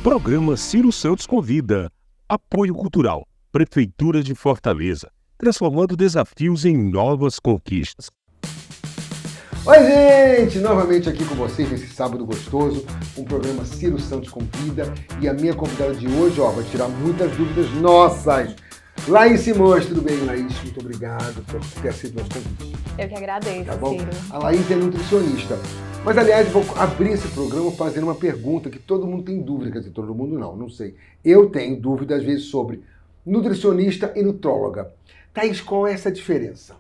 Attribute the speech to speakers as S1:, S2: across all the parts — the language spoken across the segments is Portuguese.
S1: Programa Ciro Santos Convida. Apoio Cultural. Prefeitura de Fortaleza. Transformando desafios em novas conquistas.
S2: Oi, gente! Novamente aqui com vocês nesse sábado gostoso, um programa Ciro Santos Convida. E a minha convidada de hoje, vai tirar muitas dúvidas nossas. Laís Simões, tudo bem, Laís? Muito obrigado por ter aceito nosso convite.
S3: Eu que agradeço,
S2: tá bom?
S3: Ciro.
S2: A Laís é nutricionista. Mas, aliás, eu vou abrir esse programa fazendo uma pergunta que todo mundo tem dúvida. Quer dizer, todo mundo não sei. Eu tenho dúvida, às vezes, sobre nutricionista e nutróloga. Thaís, qual é essa diferença?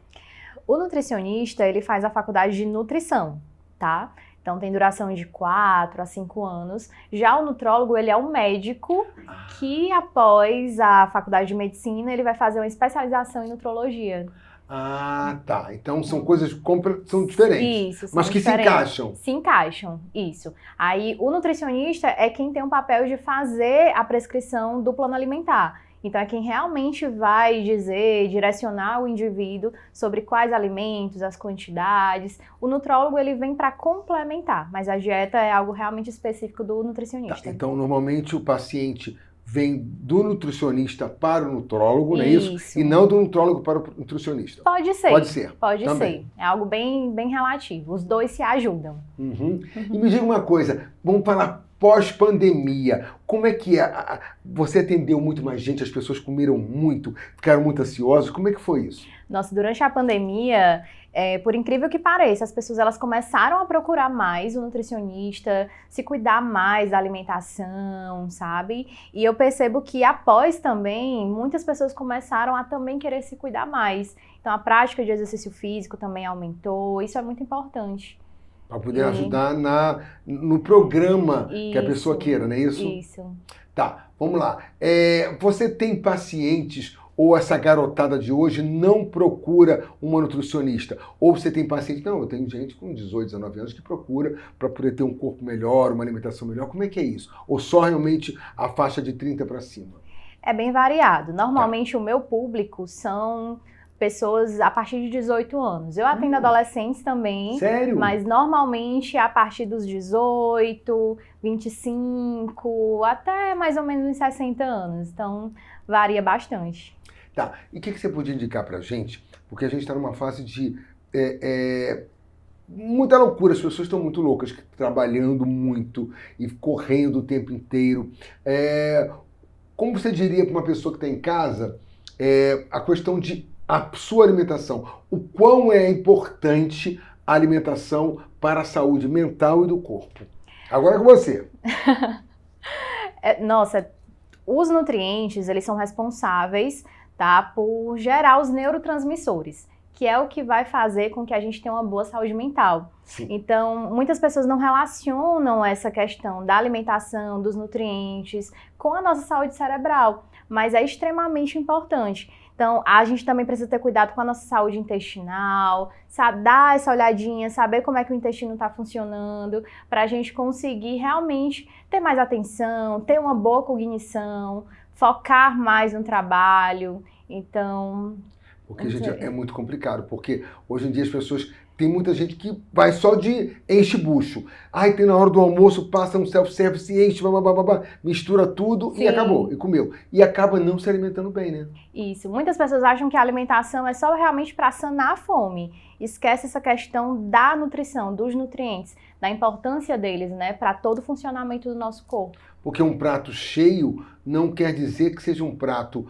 S3: O nutricionista, ele faz a faculdade de nutrição, tá? Então, tem duração de 4 a 5 anos. Já o nutrólogo, ele é um médico que, após a faculdade de medicina, ele vai fazer uma especialização em nutrologia.
S2: Ah, tá. Então, são coisas são diferentes.
S3: Isso,
S2: mas que
S3: diferentes.
S2: Se encaixam.
S3: Se encaixam, isso. Aí, o nutricionista é quem tem o papel de fazer a prescrição do plano alimentar. Então, é quem realmente vai direcionar o indivíduo sobre quais alimentos, as quantidades. O nutrólogo, ele vem para complementar, mas a dieta é algo realmente específico do nutricionista.
S2: Tá, então, normalmente, o paciente vem do nutricionista para o nutrólogo, não é isso? E não do nutrólogo para o nutricionista.
S3: Pode ser.
S2: Pode ser.
S3: Pode
S2: também
S3: ser. É algo bem relativo. Os dois se ajudam.
S2: E me diga uma coisa, vamos falar pós-pandemia. Como é que é? Você atendeu muito mais gente, as pessoas comeram muito, ficaram muito ansiosas. Como é que foi isso?
S3: Nossa, durante a pandemia, por incrível que pareça, as pessoas elas começaram a procurar mais o nutricionista, se cuidar mais da alimentação, sabe? E eu percebo que após também, muitas pessoas começaram a também querer se cuidar mais. Então a prática de exercício físico também aumentou, isso é muito importante.
S2: Para poder ajudar no programa que a pessoa queira, não é isso?
S3: Isso.
S2: Tá, vamos lá. Você tem pacientes ou essa garotada de hoje não procura uma nutricionista? Ou você tem paciente... Não, eu tenho gente com 18, 19 anos que procura para poder ter um corpo melhor, uma alimentação melhor. Como é que é isso? Ou só realmente a faixa de 30 para cima?
S3: É bem variado. Normalmente o meu público são pessoas a partir de 18 anos. Eu atendo adolescentes também.
S2: Sério?
S3: Mas normalmente a partir dos 18, 25, até mais ou menos uns 60 anos. Então, varia bastante.
S2: Tá. E o que você podia indicar pra gente? Porque a gente está numa fase de muita loucura. As pessoas estão muito loucas, trabalhando muito e correndo o tempo inteiro. Como você diria para uma pessoa que está em casa a questão de a sua alimentação, o quão é importante a alimentação para a saúde mental e do corpo? Agora é com você.
S3: Nossa, os nutrientes, eles são responsáveis, tá, por gerar os neurotransmissores, que é o que vai fazer com que a gente tenha uma boa saúde mental.
S2: Sim.
S3: Então, muitas pessoas não relacionam essa questão da alimentação, dos nutrientes, com a nossa saúde cerebral, mas é extremamente importante. Então, a gente também precisa ter cuidado com a nossa saúde intestinal, dar essa olhadinha, saber como é que o intestino está funcionando, para a gente conseguir realmente ter mais atenção, ter uma boa cognição, focar mais no trabalho. Então...
S2: Porque, gente, é muito complicado, porque hoje em dia as pessoas... Tem muita gente que vai só de enche bucho. Aí tem na hora do almoço, passa um self-service, enche, mistura tudo. Sim. E acabou, e comeu. E acaba não se alimentando bem, né?
S3: Isso. Muitas pessoas acham que a alimentação é só realmente para sanar a fome. Esquece essa questão da nutrição, dos nutrientes, da importância deles, né, para todo o funcionamento do nosso corpo.
S2: Porque um prato cheio não quer dizer que seja um prato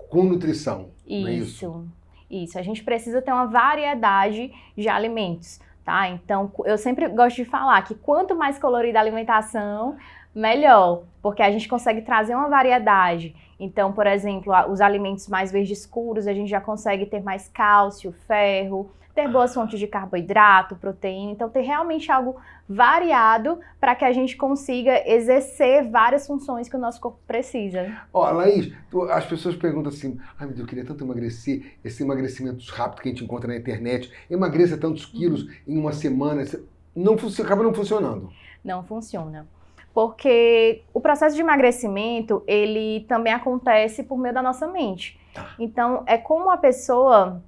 S2: com nutrição.
S3: Isso.
S2: Não é isso?
S3: Isso, a gente precisa ter uma variedade de alimentos, tá? Então, eu sempre gosto de falar que quanto mais colorida a alimentação, melhor, porque a gente consegue trazer uma variedade. Então, por exemplo, os alimentos mais verdes escuros, a gente já consegue ter mais cálcio, ferro, ter boas fontes de carboidrato, proteína, então ter realmente algo variado para que a gente consiga exercer várias funções que o nosso corpo precisa.
S2: Laís, as pessoas perguntam assim, ai meu Deus, eu queria tanto emagrecer, esse emagrecimento rápido que a gente encontra na internet, emagreça tantos quilos em uma semana, acaba não funcionando.
S3: Não funciona. Porque o processo de emagrecimento, ele também acontece por meio da nossa mente. Então, é como a pessoa...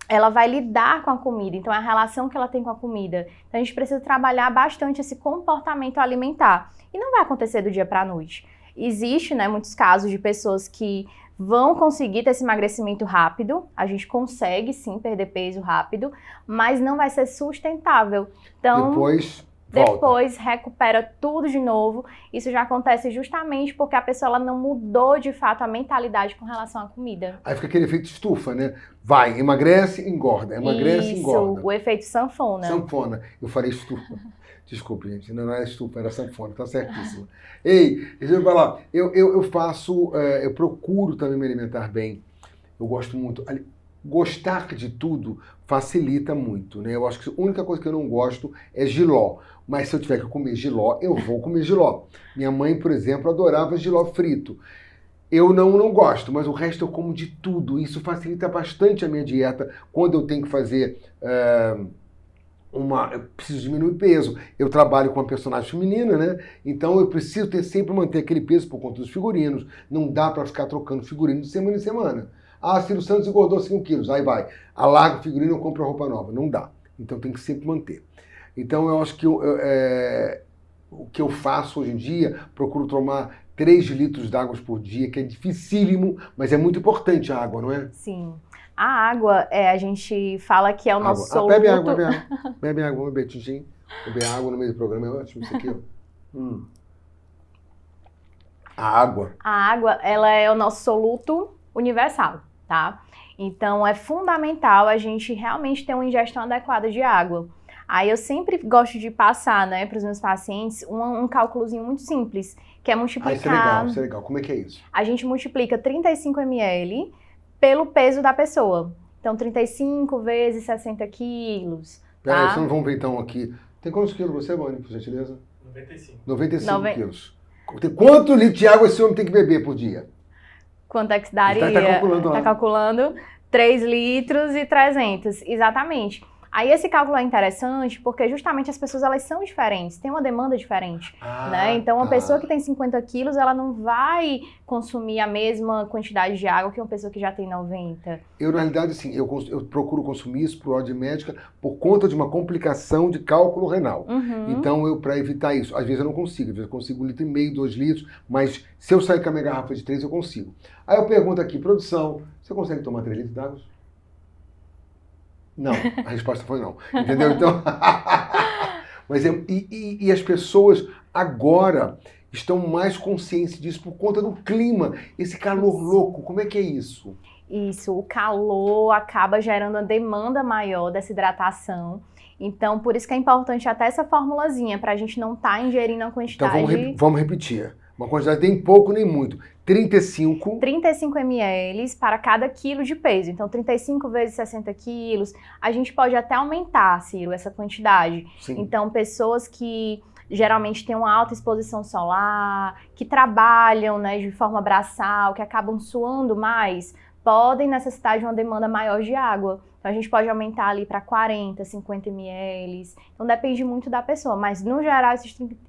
S3: ela vai lidar com a comida, então é a relação que ela tem com a comida. Então a gente precisa trabalhar bastante esse comportamento alimentar. E não vai acontecer do dia para a noite. Existe, né, muitos casos de pessoas que vão conseguir ter esse emagrecimento rápido, a gente consegue sim perder peso rápido, mas não vai ser sustentável. Então, depois recupera tudo de novo. Isso já acontece justamente porque a pessoa ela não mudou de fato a mentalidade com relação à comida.
S2: Aí fica aquele efeito estufa, né? Vai, emagrece, engorda, emagrece, engorda.
S3: Isso, o efeito sanfona.
S2: Sanfona. Eu falei estufa. Desculpe, gente, não era estufa, era sanfona, tá certíssimo. Ei, deixa eu falar, eu procuro também me alimentar bem. Eu gosto muito. Gostar de tudo facilita muito, né? Eu acho que a única coisa que eu não gosto é jiló. Mas se eu tiver que comer jiló, eu vou comer jiló. Minha mãe, por exemplo, adorava jiló frito. Eu não gosto, mas o resto eu como de tudo. Isso facilita bastante a minha dieta quando eu tenho que fazer... eu preciso diminuir peso. Eu trabalho com uma personagem feminina, né? Então eu preciso sempre manter aquele peso por conta dos figurinos. Não dá para ficar trocando figurino de semana em semana. Ah, Ciro Santos engordou 5 quilos. Aí vai. Alarga o figurino e compra roupa nova. Não dá. Então tem que sempre manter. Então eu acho que o que eu faço hoje em dia, procuro tomar 3 litros de água por dia, que é dificílimo, mas é muito importante a água, não é?
S3: Sim. A água, a gente fala que é o nosso soluto...
S2: Bebe água, bebe água. Bebe água, vamos beber, Tintin. Beber água no meio do programa é ótimo isso aqui, ó. A água, ela é o nosso soluto universal, tá? Então, é fundamental a gente realmente ter uma ingestão adequada de água. Aí eu sempre gosto de passar, né, para os meus pacientes um cálculozinho muito simples, que é multiplicar... Isso é legal. Como é que é isso?
S3: A gente multiplica 35 ml pelo peso da pessoa. Então, 35 vezes 60 quilos.
S2: Peraí, então vamos ver então aqui. Tem quantos quilos você, Bonnie, por gentileza? 95 quilos. Quanto litro de água esse homem tem que beber por dia?
S3: Quanto é que daria?
S2: Tá calculando lá.
S3: Tá calculando 3 litros e 300, exatamente. Aí esse cálculo é interessante porque justamente as pessoas elas são diferentes, têm uma demanda diferente, né? Então uma pessoa que tem 50 quilos, ela não vai consumir a mesma quantidade de água que uma pessoa que já tem 90.
S2: Eu, na realidade, assim, eu procuro consumir isso por ordem médica por conta de uma complicação de cálculo renal. Então, para evitar isso, às vezes eu não consigo, às vezes eu consigo 1,5 litro, 2 litros, mas se eu sair com a minha garrafa de 3, eu consigo. Aí eu pergunto aqui, produção, você consegue tomar 3 litros d'água? Não, a resposta foi não, entendeu? Então, mas e as pessoas agora estão mais conscientes disso por conta do clima, esse calor louco, como é que é isso?
S3: Isso, o calor acaba gerando uma demanda maior dessa hidratação, então por isso que é importante até essa formulazinha, para a gente não estar ingerindo a quantidade...
S2: Então vamos repetir, uma quantidade nem pouco nem muito, 35
S3: ml para cada quilo de peso. Então, 35 vezes 60 quilos. A gente pode até aumentar, Ciro, essa quantidade.
S2: Sim.
S3: Então, pessoas que geralmente têm uma alta exposição solar, que trabalham, né, de forma braçal, que acabam suando mais, podem necessitar de uma demanda maior de água. Então, a gente pode aumentar ali para 40, 50 ml. Então, depende muito da pessoa. Mas, no geral,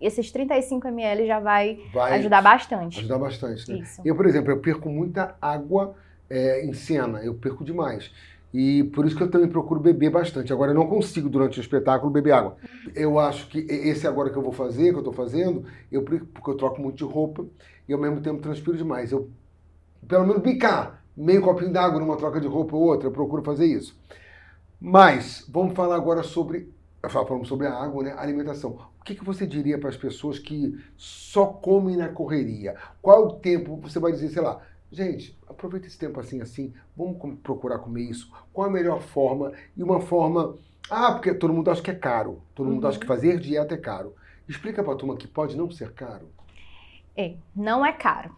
S3: esses 35 ml já vai ajudar bastante.
S2: Ajudar bastante, né?
S3: Isso.
S2: Eu, por exemplo, eu perco muita água em cena. Eu perco demais. E por isso que eu também procuro beber bastante. Agora, eu não consigo, durante o espetáculo, beber água. Eu acho que esse agora que eu vou fazer, que eu estou fazendo, porque eu troco muito de roupa e, ao mesmo tempo, transpiro demais. Eu, pelo menos, bicar meio copinho d'água numa troca de roupa ou outra, eu procuro fazer isso. Mas, vamos falar agora falamos sobre a água, né? A alimentação. O que você diria para as pessoas que só comem na correria? Qual o tempo? Você vai dizer, sei lá, gente, aproveita esse tempo assim, vamos procurar comer isso. Qual a melhor forma? E uma forma... porque todo mundo acha que é caro. Todo mundo acha que fazer dieta é caro. Explica para a turma que pode não ser caro.
S3: Não é caro.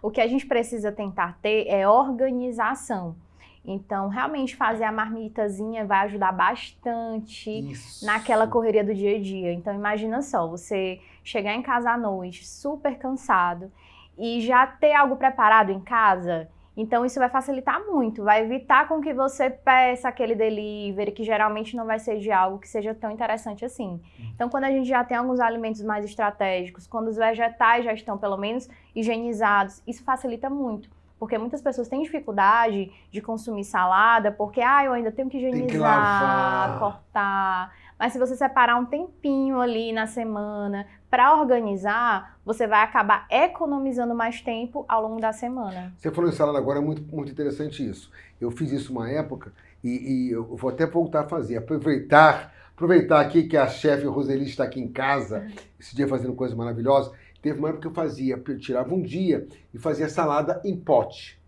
S3: O que a gente precisa tentar ter é organização. Então, realmente fazer a marmitazinha vai ajudar bastante naquela correria do dia a dia. Então, imagina só, você chegar em casa à noite super cansado e já ter algo preparado em casa. Então, isso vai facilitar muito, vai evitar com que você peça aquele delivery, que geralmente não vai ser de algo que seja tão interessante assim. Então, quando a gente já tem alguns alimentos mais estratégicos, quando os vegetais já estão, pelo menos, higienizados, isso facilita muito. Porque muitas pessoas têm dificuldade de consumir salada porque, eu ainda tenho que
S2: Tem que
S3: higienizar,
S2: lavar.
S3: cortar. Mas se você separar um tempinho ali na semana para organizar, você vai acabar economizando mais tempo ao longo da semana.
S2: Você falou em salada agora, é muito, muito interessante isso. Eu fiz isso uma época e eu vou até voltar a fazer. Aproveitar aqui que a chefe Roseli está aqui em casa, esse dia fazendo coisas maravilhosas. Teve uma época que eu tirava um dia e fazia salada em pote.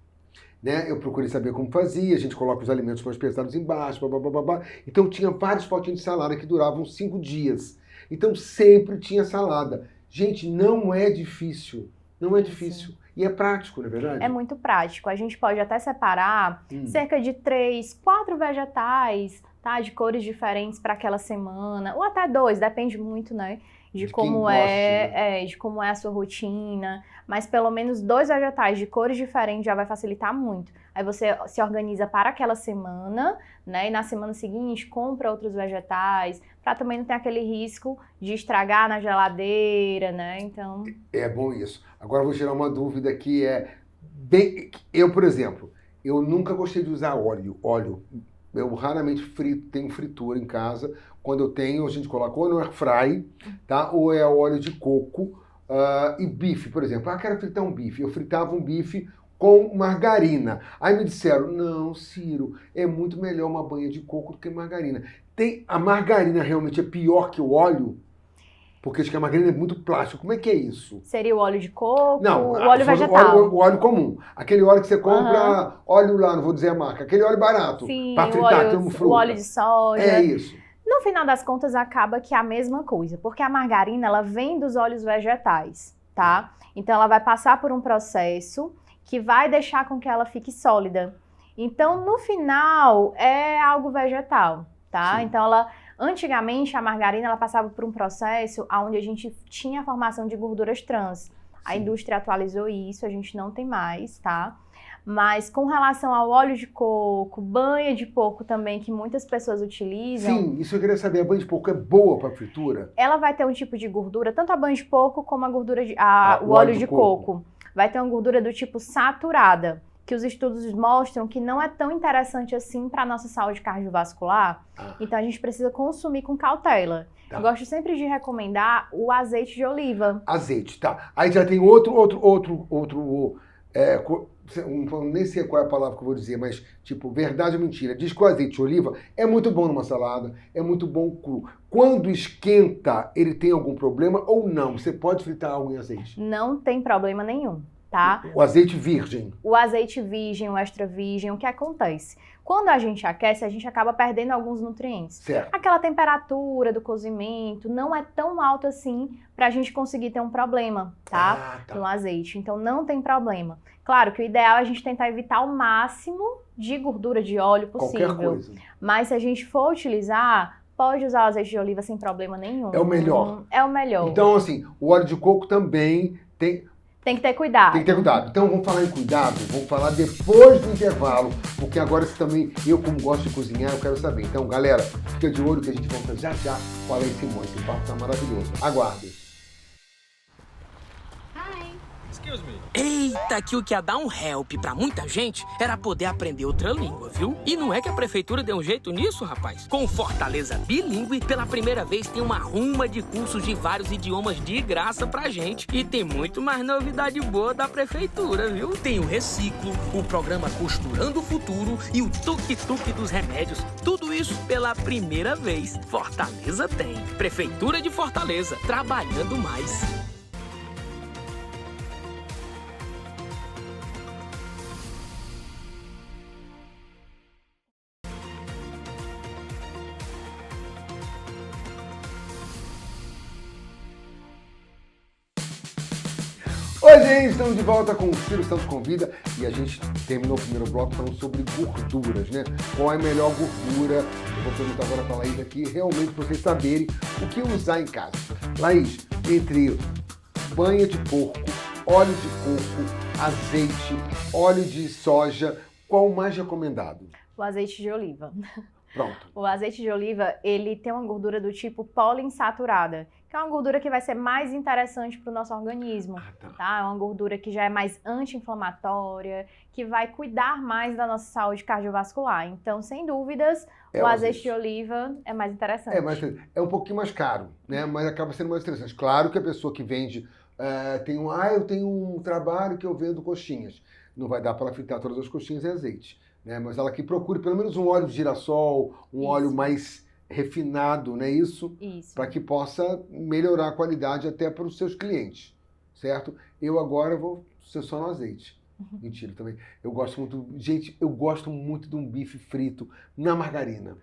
S2: Né? Eu procurei saber como fazia, a gente coloca os alimentos mais pesados embaixo, blá. Então tinha vários potinhos de salada que duravam 5 dias. Então sempre tinha salada. Gente, não é difícil. Não é difícil. E é prático, não é verdade?
S3: É muito prático. A gente pode até separar cerca de 3, 4 vegetais, tá? De cores diferentes para aquela semana. Ou até 2, depende muito, né? De como de como é a sua rotina. Mas pelo menos 2 vegetais de cores diferentes já vai facilitar muito. Aí você se organiza para aquela semana, né? E na semana seguinte compra outros vegetais, para também não ter aquele risco de estragar na geladeira, né? Então...
S2: É bom isso. Agora eu vou tirar uma dúvida que eu, por exemplo, eu nunca gostei de usar óleo. Eu raramente tenho fritura em casa. Quando eu tenho, a gente coloca ou no air fry, tá? Ou é óleo de coco. E bife, por exemplo. Quero fritar um bife. Eu fritava um bife com margarina. Aí me disseram, não, Ciro, é muito melhor uma banha de coco do que margarina. A margarina realmente é pior que o óleo? Porque acho que a margarina é muito plástico. Como é que é isso?
S3: Seria o óleo de coco,
S2: não,
S3: o óleo vegetal.
S2: O óleo comum. Aquele óleo que você compra, óleo lá, não vou dizer a marca. Aquele óleo barato.
S3: Sim,
S2: para fritar, como fruta.
S3: O óleo de soja.
S2: É isso.
S3: No final das contas, acaba que é a mesma coisa. Porque a margarina, ela vem dos óleos vegetais, tá? Então, ela vai passar por um processo que vai deixar com que ela fique sólida. Então, no final, é algo vegetal, tá?
S2: Sim.
S3: Então, antigamente, a margarina ela passava por um processo onde a gente tinha a formação de gorduras trans. Sim. A indústria atualizou isso, a gente não tem mais, tá? Mas com relação ao óleo de coco, banha de porco também, que muitas pessoas utilizam...
S2: Sim, isso eu queria saber. A banha de porco é boa para fritura?
S3: Ela vai ter um tipo de gordura, tanto a banha de porco como a gordura o óleo de coco. Vai ter uma gordura do tipo saturada, que os estudos mostram que não é tão interessante assim para a nossa saúde cardiovascular. Então a gente precisa consumir com cautela. Tá. Eu gosto sempre de recomendar o azeite de oliva.
S2: Azeite, tá. Aí já tem nem sei qual é a palavra que eu vou dizer, mas tipo, verdade ou mentira. Diz que o azeite de oliva é muito bom numa salada, é muito bom cru. Quando esquenta, ele tem algum problema ou não? Você pode fritar algo em azeite?
S3: Não tem problema nenhum, tá?
S2: O azeite virgem.
S3: O azeite virgem, o extra virgem, o que acontece? Quando a gente aquece, a gente acaba perdendo alguns nutrientes.
S2: Certo.
S3: Aquela temperatura do cozimento não é tão alta assim pra gente conseguir ter um problema, tá? No azeite. Então não tem problema. Claro que o ideal é a gente tentar evitar o máximo de gordura de óleo possível.
S2: Qualquer coisa.
S3: Mas se a gente for utilizar, pode usar o azeite de oliva sem problema nenhum.
S2: É o melhor.
S3: É o melhor.
S2: Então, assim, o óleo de coco também tem
S3: que ter cuidado.
S2: Tem que ter cuidado. Então vamos falar em cuidado, vamos falar depois do intervalo, porque agora você também, eu como gosto de cozinhar, eu quero saber. Então, galera, fica de olho que a gente volta já com a Alex Simões. Esse papo tá maravilhoso. Aguardem.
S4: Excuse me. Eita, que o que ia dar um help pra muita gente era poder aprender outra língua, viu? E não é que a prefeitura deu um jeito nisso, rapaz? Com Fortaleza Bilíngue, pela primeira vez tem uma ruma de cursos de vários idiomas de graça pra gente. E tem muito mais novidade boa da prefeitura, viu? Tem o Reciclo, o programa Costurando o Futuro e o Tuk-Tuk dos Remédios. Tudo isso pela primeira vez. Fortaleza tem. Prefeitura de Fortaleza, trabalhando mais.
S2: Oi, gente, estamos de volta com o Ciro Santos Convida e a gente terminou o primeiro bloco falando sobre gorduras, né? Qual é a melhor gordura? Eu vou perguntar agora para a Laís aqui, realmente para vocês saberem o que usar em casa. Laís, entre banha de porco, óleo de coco, azeite, óleo de soja, qual o mais recomendado?
S3: O azeite de oliva.
S2: Pronto.
S3: O azeite de oliva, ele tem uma gordura do tipo poliinsaturada, que é uma gordura que vai ser mais interessante para o nosso organismo, tá? É uma gordura que já é mais anti-inflamatória, que vai cuidar mais da nossa saúde cardiovascular. Então, sem dúvidas, o azeite de oliva é mais interessante.
S2: É um pouquinho mais caro, né? Mas acaba sendo mais interessante. Claro que a pessoa que vende eu tenho um trabalho que eu vendo coxinhas. Não vai dar para ela fritar todas as coxinhas em azeite, né? Mas ela que procure pelo menos um óleo de girassol, um óleo mais refinado, não é isso?
S3: Isso.
S2: Para que possa melhorar a qualidade até para os seus clientes, certo? Eu agora vou ser só no azeite. Mentira também. Eu gosto muito de um bife frito na margarina.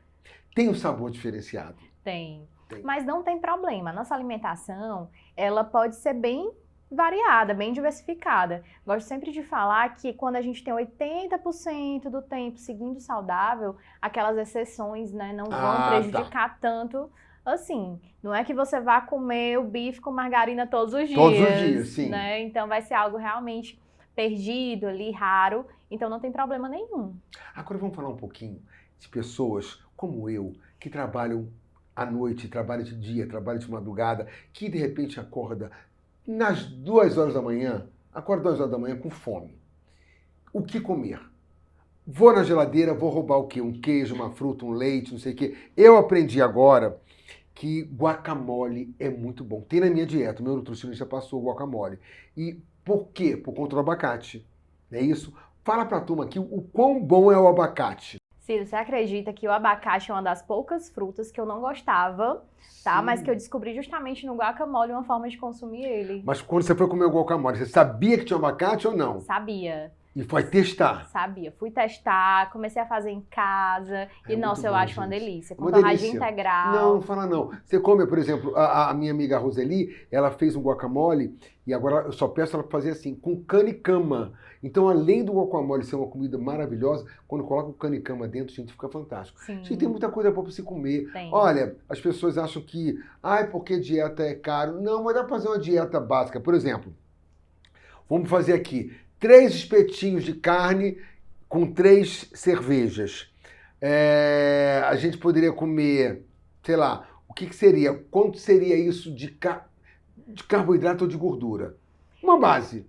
S2: Tem um sabor diferenciado.
S3: Tem. Mas não tem problema. Nossa alimentação, ela pode ser bem variada, bem diversificada. Gosto sempre de falar que quando a gente tem 80% do tempo seguindo saudável, aquelas exceções, né, não vão prejudicar tanto assim. Não é que você vá comer o bife com margarina todos os dias.
S2: Todos os dias, sim.
S3: Né? Então vai ser algo realmente perdido ali, raro. Então não tem problema nenhum.
S2: Agora vamos falar um pouquinho de pessoas como eu, que trabalham à noite, trabalham de dia, trabalham de madrugada, que de repente acorda nas 2 horas da manhã, acorda 2 horas da manhã com fome. O que comer? Vou na geladeira, vou roubar o quê? Um queijo, uma fruta, um leite, não sei o quê. Eu aprendi agora que guacamole é muito bom. Tem na minha dieta, meu nutricionista passou o guacamole. E por quê? Por conta do abacate. É isso? Fala pra turma aqui o quão bom é o abacate.
S3: Ciro, você acredita que o abacate é uma das poucas frutas que eu não gostava, tá? Mas que eu descobri justamente no guacamole uma forma de consumir ele.
S2: Mas quando você foi comer o guacamole, você sabia que tinha abacate ou não?
S3: Sabia.
S2: E foi testar?
S3: Sabia. Fui testar, comecei a fazer em casa. E, nossa, eu acho uma delícia. Com
S2: Uma
S3: torradinha
S2: delícia.
S3: integral.
S2: Não fala não. Você come, por exemplo, a minha amiga Roseli, ela fez um guacamole e agora eu só peço ela para fazer assim, com canicama. Então, além do guacamole ser uma comida maravilhosa, quando coloca o canicama dentro, gente, fica fantástico.
S3: Sim.
S2: Gente, tem muita coisa boa para se comer.
S3: Tem.
S2: Olha, as pessoas acham que, porque dieta é caro. Não, mas dá para fazer uma dieta básica. Por exemplo, vamos fazer aqui 3 espetinhos de carne com 3 cervejas. A gente poderia comer, sei lá, o que seria? Quanto seria isso de carboidrato ou de gordura? Uma base.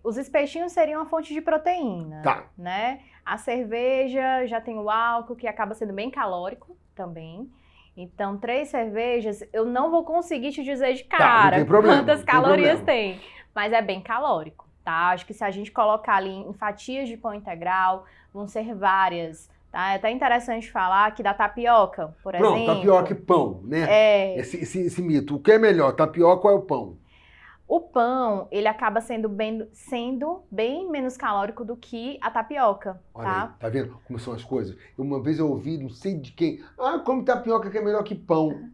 S3: Os espetinhos seriam uma fonte de proteína, né? A cerveja já tem o álcool, que acaba sendo bem calórico também. Então, 3 cervejas, eu não vou conseguir te dizer de cara
S2: não tem problema,
S3: quantas
S2: não tem
S3: calorias
S2: problema.
S3: tem, mas é bem calórico, tá? Acho que se a gente colocar ali em fatias de pão integral, vão ser várias, tá? É até interessante falar que da tapioca, por exemplo...
S2: Pronto, tapioca e pão, né? Esse mito. O que é melhor, tapioca ou é o pão?
S3: O pão, ele acaba sendo bem menos calórico do que a tapioca,
S2: Olha
S3: tá?
S2: aí, tá vendo como são as coisas? Uma vez eu ouvi, não sei de quem, come tapioca que é melhor que pão.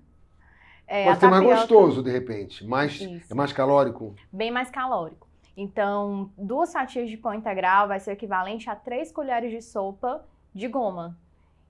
S2: Pode ser mais gostoso, de repente, mas é mais calórico.
S3: Bem mais calórico. Então, 2 fatias de pão integral vai ser equivalente a 3 colheres de sopa de goma.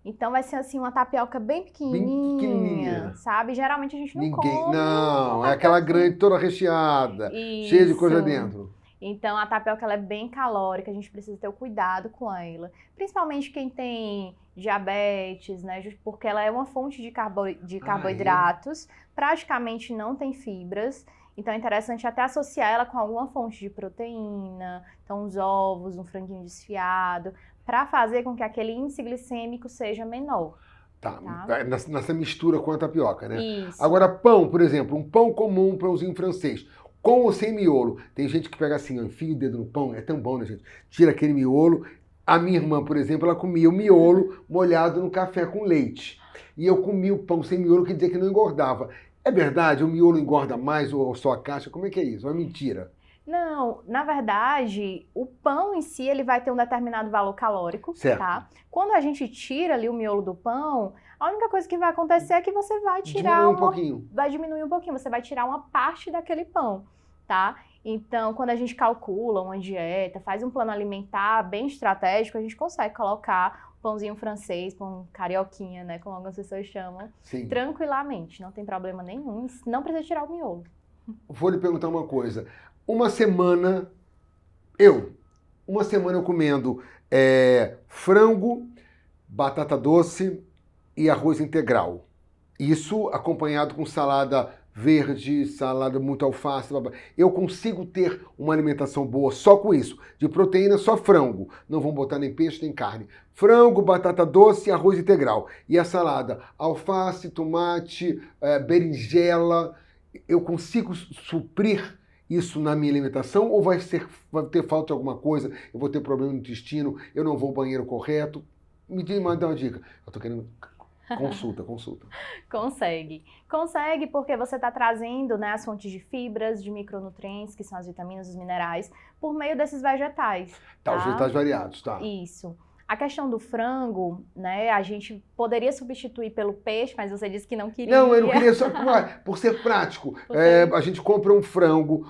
S3: Então vai ser assim uma tapioca bem pequenininha, sabe? Geralmente a gente não come.
S2: Não, é aquela grande toda recheada, cheia de coisa dentro.
S3: Então a tapioca ela é bem calórica, a gente precisa ter o cuidado com ela. Principalmente quem tem diabetes, né? Porque ela é uma fonte de carboidratos, praticamente não tem fibras. Então é interessante até associar ela com alguma fonte de proteína, então os ovos, um franguinho desfiado, para fazer com que aquele índice glicêmico seja menor.
S2: Tá? Nessa mistura com a tapioca, né?
S3: Isso.
S2: Agora, pão, por exemplo, um pão comum, um pãozinho francês, com ou sem miolo. Tem gente que pega assim, enfia o dedo no pão, é tão bom, né, gente? Tira aquele miolo. A minha irmã, por exemplo, ela comia o miolo molhado no café com leite. E eu comia o pão sem miolo, que dizia que não engordava. É verdade? O miolo engorda mais ou só a casca? Como é que é isso? É uma mentira.
S3: Não, na verdade, o pão em si ele vai ter um determinado valor calórico,
S2: certo.
S3: Tá? Quando a gente tira ali o miolo do pão, a única coisa que vai acontecer é que você vai tirar vai diminuir um pouquinho, você vai tirar uma parte daquele pão, tá? Então, quando a gente calcula uma dieta, faz um plano alimentar bem estratégico, a gente consegue colocar pãozinho francês, pão carioquinha, né, como algumas pessoas chamam,
S2: Sim.
S3: Tranquilamente, não tem problema nenhum, não precisa tirar o miolo.
S2: Vou lhe perguntar uma coisa. Uma semana eu comendo frango, batata doce e arroz integral. Isso acompanhado com salada verde, salada, muito alface, blá, blá. Eu consigo ter uma alimentação boa só com isso. De proteína, só frango. Não vão botar nem peixe, nem carne. Frango, batata doce e arroz integral. E a salada, alface, tomate, berinjela. Eu consigo suprir isso na minha alimentação ou vai ter falta de alguma coisa, eu vou ter problema no intestino, eu não vou ao banheiro correto? Dá uma dica. Eu tô querendo... Consulta.
S3: Consegue porque você está trazendo, né, as fontes de fibras, de micronutrientes, que são as vitaminas, os minerais, por meio desses vegetais.
S2: Tá, os vegetais variados, tá.
S3: Isso. A questão do frango, né, a gente poderia substituir pelo peixe, mas você disse que não queria.
S2: Não, eu não queria só por ser prático. A gente compra um frango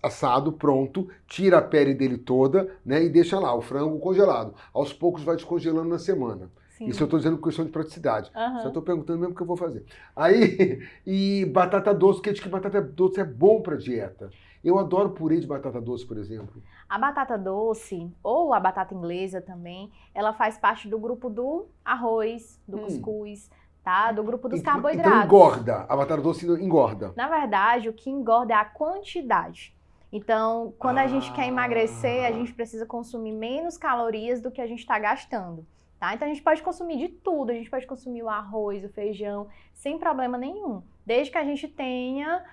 S2: assado, pronto, tira a pele dele toda, né, e deixa lá, o frango congelado. Aos poucos vai descongelando na semana. Sim. Isso eu estou dizendo por questão de praticidade. Só estou perguntando mesmo o que eu vou fazer. Aí, e batata doce, porque diz que batata doce é bom para dieta. Eu adoro purê de batata doce, por exemplo.
S3: A batata doce, ou a batata inglesa também, ela faz parte do grupo do arroz, do cuscuz, tá? Do grupo dos carboidratos.
S2: Então engorda, a batata doce engorda.
S3: Na verdade, o que engorda é a quantidade. Então, quando a gente quer emagrecer, a gente precisa consumir menos calorias do que a gente está gastando. Tá? Então a gente pode consumir de tudo, a gente pode consumir o arroz, o feijão, sem problema nenhum, desde que a gente tenha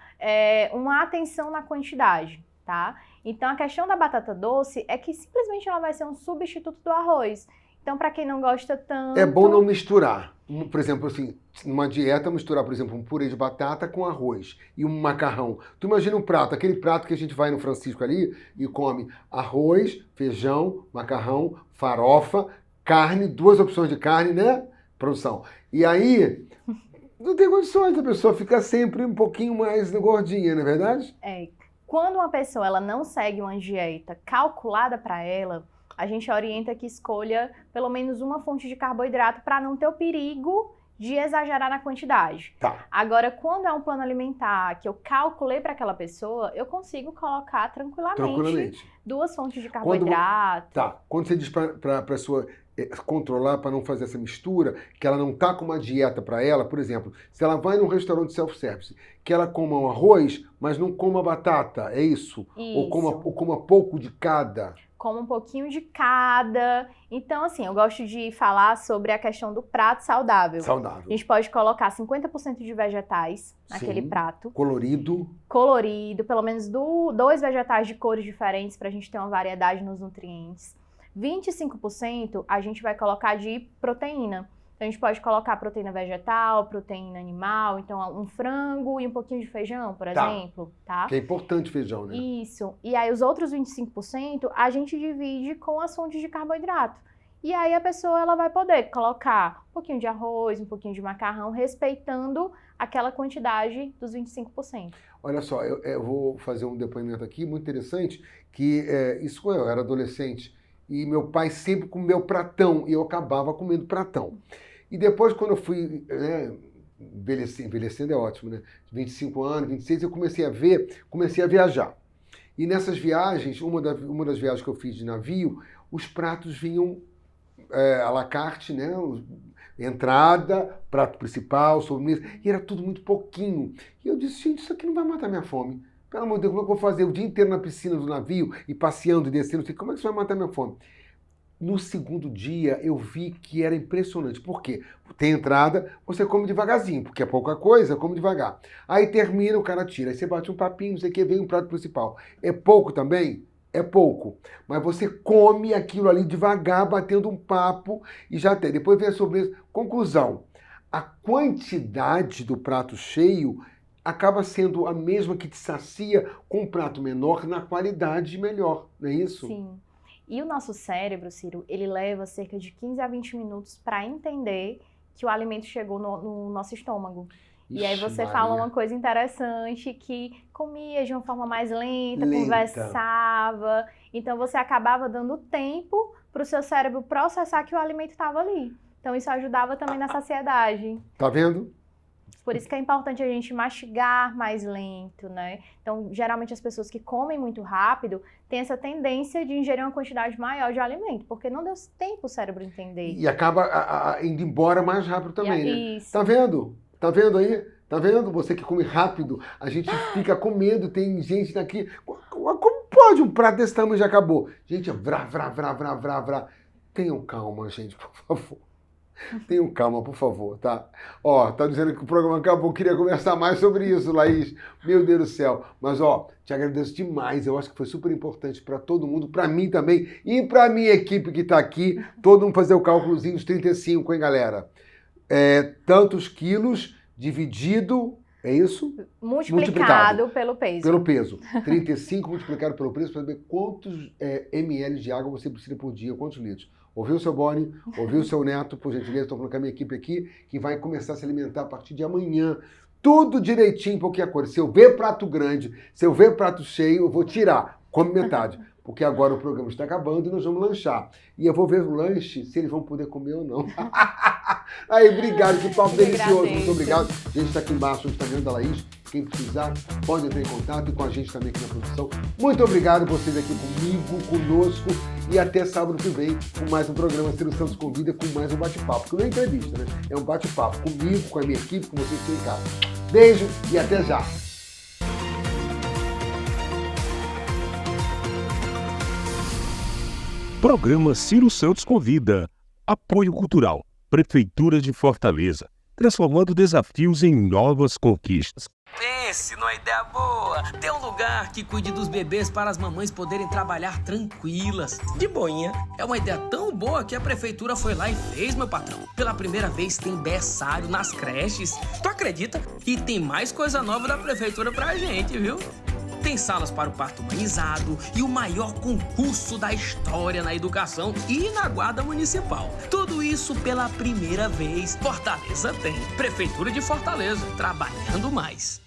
S3: uma atenção na quantidade, tá? Então a questão da batata doce é que simplesmente ela vai ser um substituto do arroz. Então para quem não gosta tanto...
S2: É bom não misturar. Por exemplo, assim, numa dieta, misturar, por exemplo, um purê de batata com arroz e um macarrão. Tu imagina um prato, aquele prato que a gente vai no Francisco ali e come arroz, feijão, macarrão, farofa, carne, 2 opções de carne, né? Produção. E aí, não tem condições, a pessoa fica sempre um pouquinho mais gordinha, não é verdade?
S3: Quando uma pessoa ela não segue uma dieta calculada para ela, a gente orienta que escolha pelo menos uma fonte de carboidrato para não ter o perigo de exagerar na quantidade.
S2: Tá.
S3: Agora, quando é um plano alimentar que eu calculei para aquela pessoa, eu consigo colocar tranquilamente 2 fontes de carboidrato.
S2: Quando você diz para a pessoa controlar para não fazer essa mistura, que ela não tá com uma dieta para ela, por exemplo, se ela vai num restaurante self-service, que ela coma um arroz, mas não coma batata, é isso? Ou coma pouco de cada?
S3: Coma um pouquinho de cada. Então, assim, eu gosto de falar sobre a questão do prato saudável. A gente pode colocar 50% de vegetais naquele prato.
S2: Colorido,
S3: pelo menos 2 vegetais de cores diferentes para a gente ter uma variedade nos nutrientes. 25% a gente vai colocar de proteína. Então a gente pode colocar proteína vegetal, proteína animal, então um frango e um pouquinho de feijão, por exemplo, tá?
S2: Que é importante feijão, né?
S3: Isso. E aí os outros 25% a gente divide com as fontes de carboidrato. E aí a pessoa ela vai poder colocar um pouquinho de arroz, um pouquinho de macarrão, respeitando aquela quantidade dos 25%.
S2: Olha só, eu vou fazer um depoimento aqui muito interessante, que isso quando eu era adolescente, e meu pai sempre comeu pratão, e eu acabava comendo pratão. E depois, quando eu fui, né, envelhecendo é ótimo, né? 25 anos, 26, eu comecei a viajar. E nessas viagens, uma das viagens que eu fiz de navio, os pratos vinham à la carte, né? Entrada, prato principal, sobremesa, e era tudo muito pouquinho. E eu disse, gente, isso aqui não vai matar minha fome. Pelo amor de Deus, como é que eu vou fazer o dia inteiro na piscina do navio e passeando e descendo? Como é que isso vai matar minha fome? No segundo dia, eu vi que era impressionante. Por quê? Tem entrada, você come devagarzinho, porque é pouca coisa, come devagar. Aí termina, o cara tira. Aí você bate um papinho, não sei o que, vem um prato principal. É pouco também? É pouco. Mas você come aquilo ali devagar, batendo um papo e já tem. Depois vem a sobremesa. Conclusão. A quantidade do prato cheio acaba sendo a mesma que te sacia com um prato menor na qualidade melhor, não é isso?
S3: Sim. E o nosso cérebro, Ciro, ele leva cerca de 15 a 20 minutos para entender que o alimento chegou no nosso estômago. Ixi, e aí você fala uma coisa interessante, que comia de uma forma mais lenta, conversava. Então você acabava dando tempo para o seu cérebro processar que o alimento estava ali. Então isso ajudava também na saciedade.
S2: Tá vendo?
S3: Por isso que é importante a gente mastigar mais lento, né? Então, geralmente as pessoas que comem muito rápido têm essa tendência de ingerir uma quantidade maior de alimento, porque não deu tempo o cérebro entender.
S2: E acaba indo embora mais rápido também, né?
S3: Isso.
S2: Tá vendo? Tá vendo aí? Tá vendo? Você que come rápido, a gente fica com medo, tem gente daqui... Como pode um prato desse tamanho já acabou? Gente, vrá, vrá, vrá, vrá, vrá, vrá. Tenham calma, gente, por favor. Tenham calma, por favor, tá? Ó, tá dizendo que o programa acabou, queria conversar mais sobre isso, Laís. Meu Deus do céu. Mas, ó, te agradeço demais. Eu acho que foi super importante para todo mundo, para mim também e para minha equipe que tá aqui. Todo mundo fazer o cálculozinho dos 35, hein, galera? Tantos quilos dividido, é isso?
S3: Multiplicado pelo peso.
S2: Pelo peso. 35 multiplicado pelo peso para saber quantos ml de água você precisa por dia, quantos litros. Ouviu, seu Boni? Ouviu, seu Neto? Por gentileza, estou falando com a minha equipe aqui, que vai começar a se alimentar a partir de amanhã. Tudo direitinho, pouquinha coisa. Se eu ver prato grande, se eu ver prato cheio, eu vou tirar. Come metade. Porque agora o programa está acabando e nós vamos lanchar. E eu vou ver o lanche, se eles vão poder comer ou não. Aí, obrigado, que papo delicioso. Muito obrigado. A gente está aqui embaixo no Instagram da Laís. Quem precisar, pode entrar em contato e com a gente também aqui na produção. Muito obrigado vocês aqui comigo, conosco. E até sábado que vem com mais um programa Ciro Santos Convida, com mais um bate-papo. Que não é entrevista, né? É um bate-papo comigo, com a minha equipe, com vocês que estão em casa. Beijo e até já.
S1: Programa Ciro Santos Convida. Apoio Cultural. Prefeitura de Fortaleza. Transformando desafios em novas conquistas.
S4: Pense numa ideia boa. Ter um lugar que cuide dos bebês para as mamães poderem trabalhar tranquilas, de boinha. É uma ideia tão boa que a prefeitura foi lá e fez, meu patrão. Pela primeira vez tem berçário nas creches. Tu acredita? E tem mais coisa nova da prefeitura pra gente, viu? Tem salas para o parto humanizado e o maior concurso da história na educação e na guarda municipal. Tudo isso pela primeira vez. Fortaleza tem. Prefeitura de Fortaleza, trabalhando mais.